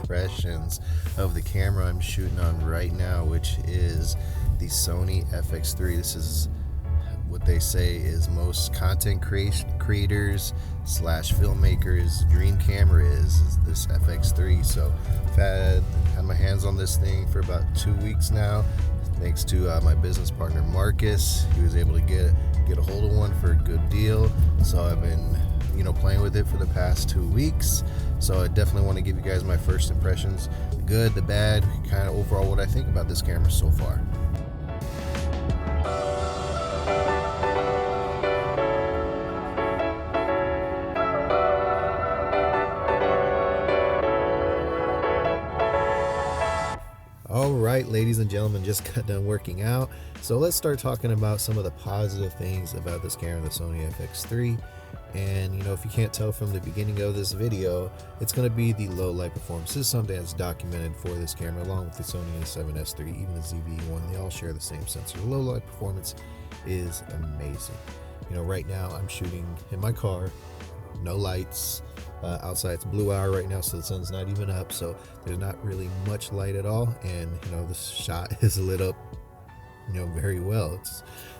impressions of the camera I'm shooting on right now, which is the Sony FX3. This is what they say is most content creators / filmmakers dream camera is this FX3. So I've had my hands on this thing for about 2 weeks now, thanks to my business partner Marcus. He was able to get a hold of one for a good deal, so I've been playing with it for the past 2 weeks. So I definitely want to give you guys my first impressions, the good, the bad, kind of overall what I think about this camera so far. Alright, ladies and gentlemen, just got done working out, so let's start talking about some of the positive things about this camera, the Sony FX3. And if you can't tell from the beginning of this video, it's going to be the low light performance. This is something that's documented for this camera, along with the Sony A7S III, even the ZV-1. They all share the same sensor. The low light performance is amazing. Right now I'm shooting in my car, no lights. Outside it's blue hour right now, so the sun's not even up, so there's not really much light at all, and the shot is lit up very well.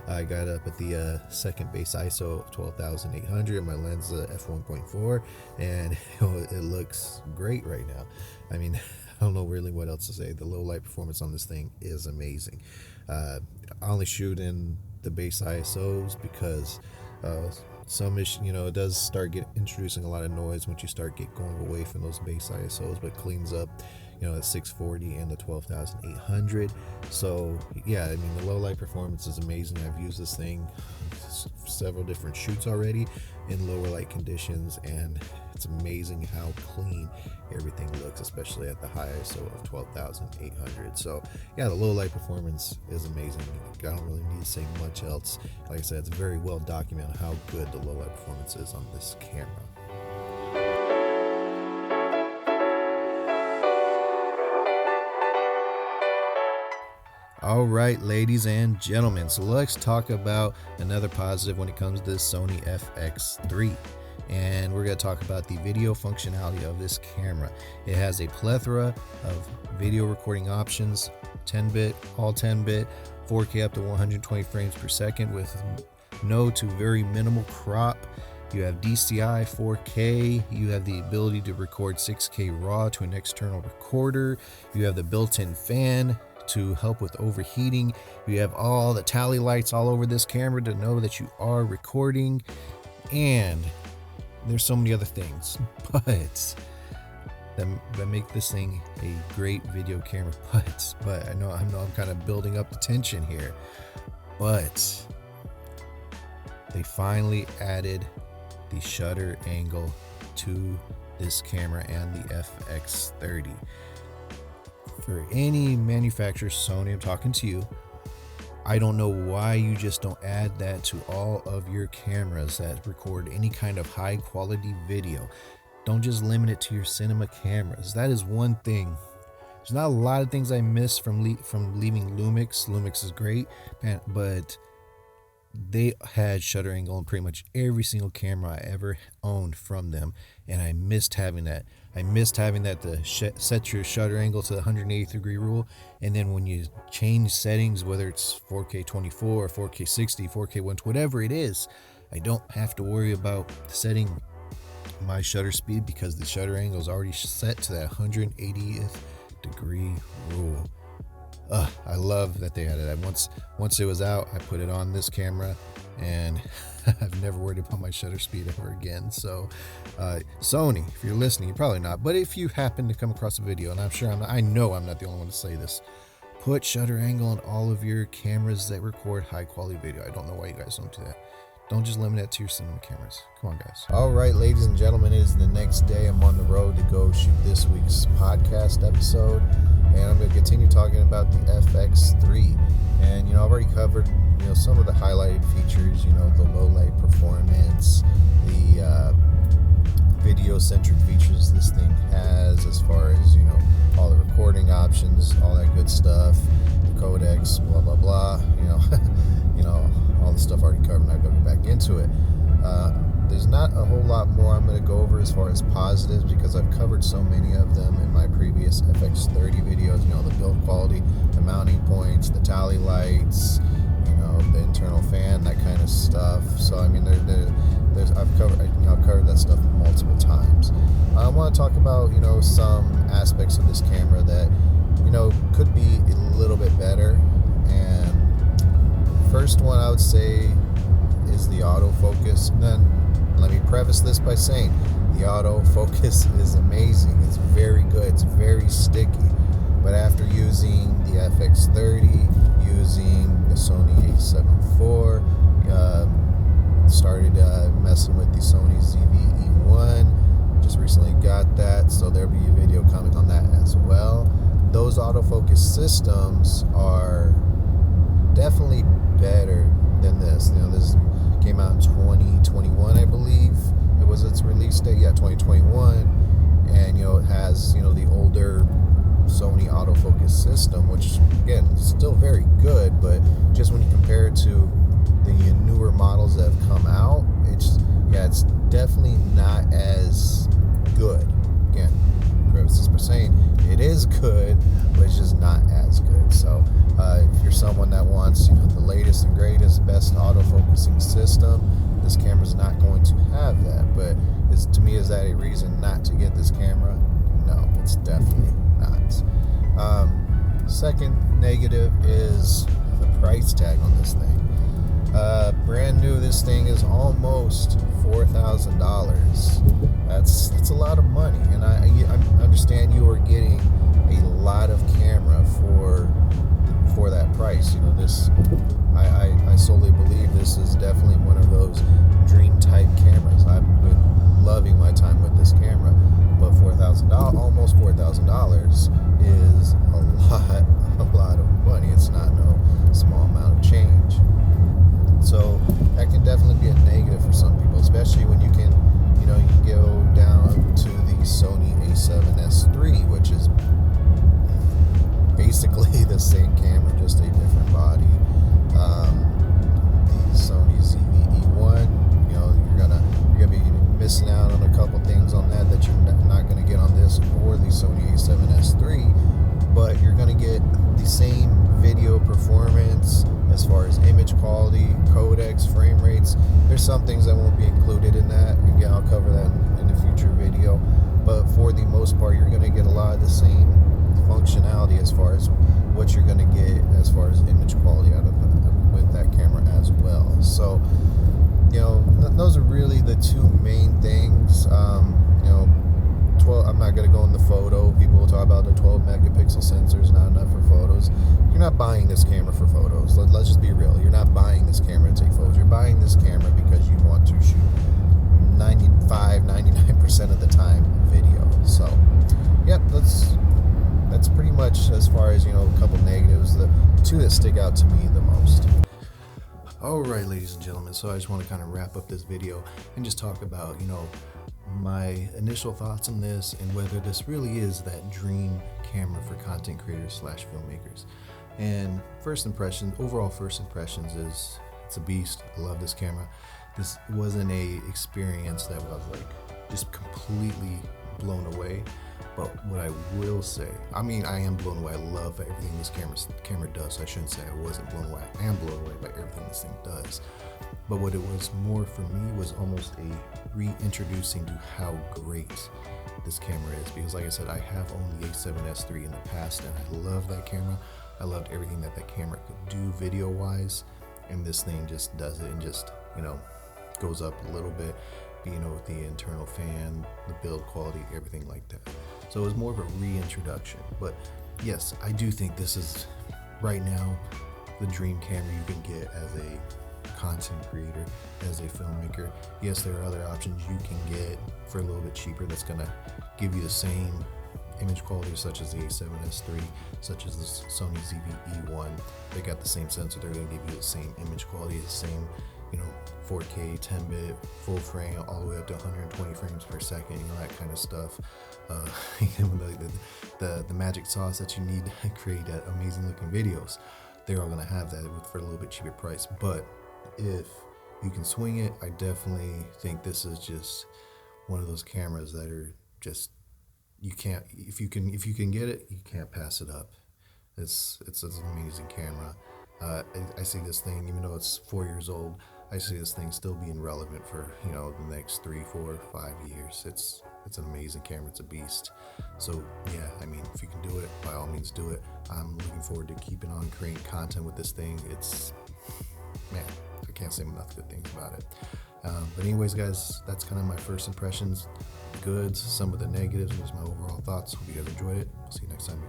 I got up at the second base ISO of 12,800. My lens is f1.4, and it looks great right now. I mean, I don't know really what else to say. The low light performance on this thing is amazing. I only shoot in the base ISOs because it does start introducing a lot of noise once you start going away from those base ISOs, but cleans up at 640 and the 12,800. So yeah, I mean, the low light performance is amazing. I've used this thing several different shoots already in lower light conditions, and it's amazing how clean everything looks, especially at the high ISO of 12,800. So yeah, the low light performance is amazing. I don't really need to say much else. Like I said, it's very well documented how good the low light performance is on this camera. All right, ladies and gentlemen, so let's talk about another positive when it comes to the Sony FX3. And we're going to talk about the video functionality of this camera. It has a plethora of video recording options, 10-bit, all 10-bit, 4K up to 120 frames per second with no to very minimal crop. You have DCI 4K, you have the ability to record 6K RAW to an external recorder, you have the built-in fan to help with overheating, you have all the tally lights all over this camera to know that you are recording, and there's so many other things but that make this thing a great video camera. But I know I'm kind of building up the tension here, but they finally added the shutter angle to this camera and the FX30. For any manufacturer, Sony, I'm talking to you, I don't know why you just don't add that to all of your cameras that record any kind of high quality video. Don't just limit it to your cinema cameras. That is one thing. There's not a lot of things I miss from leaving Lumix. Lumix is great, but they had shutter angle in pretty much every single camera I ever owned from them, and I missed having that. I missed having that to set your shutter angle to the 180 degree rule, and then when you change settings, whether it's 4K 24 or 4K 60, 4K 1, whatever it is, I don't have to worry about setting my shutter speed because the shutter angle is already set to that 180th degree rule. I love that they added that. Once it was out, I put it on this camera, and I've never worried about my shutter speed ever again. So Sony, if you're listening, you're probably not, but if you happen to come across a video, and I know I'm not the only one to say this, put shutter angle on all of your cameras that record high quality video. I don't know why you guys don't do that. Don't just limit it to your cinema cameras. Come on, guys. All right, ladies and gentlemen, it is the next day. I'm on the road to go shoot this week's podcast episode, and I'm going to continue talking about the FX3. And I've already covered some of the highlighted features, the low light performance, the video centric features this thing has, as far as all the recording options, all that good stuff, the codecs, blah blah blah, all the stuff already covered. I'm not going to go back into it. There's not a whole lot more I'm going to go over as far as positives, because I've covered so many of them in my previous previous FX30 videos, you know, the build quality, the mounting points, the tally lights, you know, the internal fan, that kind of stuff. So I mean, I've covered that stuff multiple times. I want to talk about, you know, some aspects of this camera that, you know, could be a little bit better. And first one I would say is the autofocus. And then let me preface this by saying the autofocus is amazing. It's very good. It's very sticky. But after using the FX30, using the Sony A7 IV, started messing with the Sony ZV-E1. Just recently got that, so there'll be a video coming on that as well. Those autofocus systems are definitely better than this. You know, this came out in 2021, I believe. It was its release date, yeah, 2021. And, you know, it has, you know, the older Sony autofocus system, which, again, is still very good, but just when you compare it to the newer models that have come out, it's definitely not as good. Again, preface by saying it is good, but it's just not as good. So if you're someone that wants, you know, the latest and greatest, best autofocusing system, this camera's not going to have that. But to me, is that a reason not to get this camera? No, it's definitely not. Second negative is the price tag on this thing. Brand new, this thing is almost $4,000. That's a lot of money, and I understand you are getting a lot of camera for that price. You know, this I solely believe this is definitely one of those dream type cameras. I've been loving my time with this camera, but $4,000, almost $4,000, is a lot of money. It's not no small amount of change. So that can definitely be a negative for some people, especially when you can go down to the Sony A7S3, which is basically the same camera, just a different body. The Sony ZV-E1, you know, you're gonna be missing out on a couple things on that you're not gonna get on this or the Sony A7S3, but you're gonna get the same video performance as far as image quality, codecs, frame rates. There's some things that won't be included in that. Again, I'll cover that in a future video. But for the most part, you're going to get a lot of the same functionality as far as what you're going to get as far as image quality out of with that camera as well. So, you know, those are really the two main things. You know, I'm not going to go in the photo. People will talk about the 12 megapixel sensors, not enough for photos. You're not buying this camera for photos. Let's just be real. You're not buying this camera to take photos. You're buying this camera because you want to shoot 99% of the time video. So, yep, that's pretty much as far as, you know, a couple negatives, the two that stick out to me the most. Alright, ladies and gentlemen, so I just want to kind of wrap up this video and just talk about, you know, my initial thoughts on this and whether this really is that dream camera for content creators / filmmakers. And overall first impressions is it's a beast. I love this camera. This wasn't a experience that was like just completely blown away, but what I will say, I mean, I am blown away. I love everything this camera does. I shouldn't say I wasn't blown away. I am blown away by everything this thing does. But what it was more for me was almost a reintroducing to how great this camera is, because like I said, I have owned the A7S3 in the past and I love that camera. I loved everything that camera could do video wise, and this thing just does it and just, you know, goes up a little bit, you know, with the internal fan, the build quality, everything like that. So it was more of a reintroduction. But yes, I do think this is right now the dream camera you can get as a content creator, as a filmmaker. Yes, there are other options you can get for a little bit cheaper that's gonna give you the same image quality, such as the A7S3, such as the Sony ZV-E1. They got the same sensor. They're gonna give you the same image quality, the same, you know, 4K, 10-bit, full frame, all the way up to 120 frames per second, you know, that kind of stuff. The magic sauce that you need to create that amazing looking videos, they're all gonna have that for a little bit cheaper price. But if you can swing it, I definitely think this is just one of those cameras that are just you can't, if you can get it, you can't pass it up. It's an amazing camera. I see this thing, even though it's 4 years old, I see this thing still being relevant for, you know, the next 3, 4, 5 years. It's an amazing camera. It's a beast. So yeah, I mean, if you can do it, by all means do it. I'm looking forward to keeping on creating content with this thing. It's, man, I can't say enough good things about it. But anyways, guys, that's kind of my first impressions, the goods, some of the negatives, and just my overall thoughts. Hope you guys enjoyed it. I'll see you next time.